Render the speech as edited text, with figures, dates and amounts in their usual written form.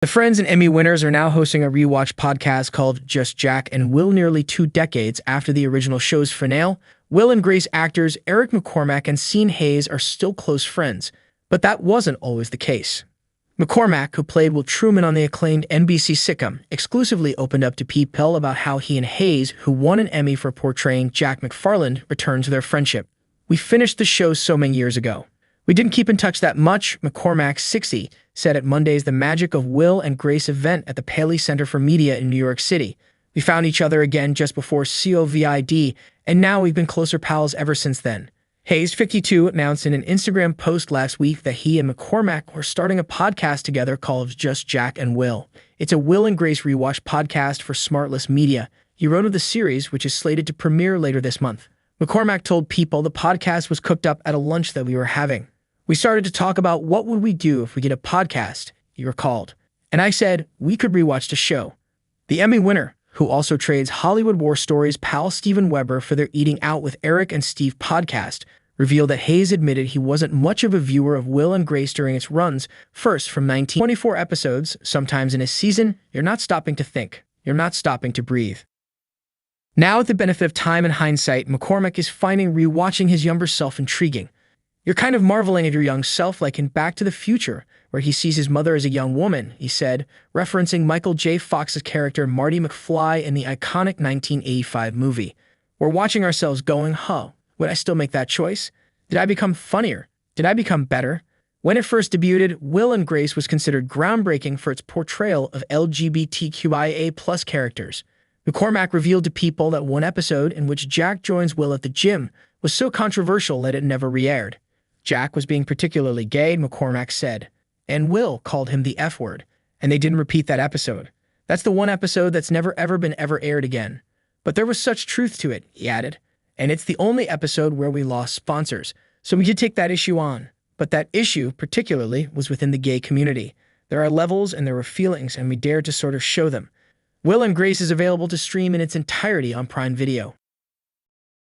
The Friends and Emmy winners are now hosting a rewatch podcast called Just Jack and Will. Nearly 2 decades after the original show's finale, Will and Grace actors Eric McCormack and Hayes are still close friends, but that wasn't always the case. McCormack, who played Will Truman on the acclaimed NBC sitcom, exclusively opened up to People about how he and Hayes, who won an Emmy for portraying Jack McFarland, returned to their friendship. "We finished the show so many years ago. We didn't keep in touch that much," McCormack, 60, said at Monday's The Magic of Will and Grace event at the Paley Center for Media in New York City. "We found each other again just before COVID, and now we've been closer pals ever since then." Hayes, 52, announced in an Instagram post last week that he and McCormack were starting a podcast together called Just Jack and Will. It's a Will and Grace rewatch podcast for Smartless Media. He wrote of the series, which is slated to premiere later this month. McCormack told People the podcast was cooked up at a lunch that we were having. "We started to talk about what would we do if we get a podcast," he recalled. "And I said, we could rewatch the show." The Emmy winner, who also trades Hollywood War Stories pal Steven Weber for their Eating Out with Eric and Steve podcast, revealed that Hayes admitted he wasn't much of a viewer of Will and Grace during its runs. First, from 24 episodes, sometimes in a season, you're not stopping to think. You're not stopping to breathe. Now, with the benefit of time and hindsight, McCormack is finding rewatching his younger self intriguing. "You're kind of marveling at your young self, like in Back to the Future, where he sees his mother as a young woman," he said, referencing Michael J. Fox's character Marty McFly in the iconic 1985 movie. "We're watching ourselves going, would I still make that choice? Did I become funnier? Did I become better?" When it first debuted, Will and Grace was considered groundbreaking for its portrayal of LGBTQIA+ characters. McCormack revealed to People that one episode in which Jack joins Will at the gym was so controversial that it never re-aired. Jack was being particularly gay, McCormack said, and Will called him the F word, and they didn't repeat that episode. "That's the one episode that's never been aired again. But there was such truth to it," he added. "And it's the only episode where we lost sponsors. So we did take that issue on. But that issue, particularly, was within the gay community. There are levels and there were feelings, and we dared to sort of show them." Will and Grace is available to stream in its entirety on Prime Video.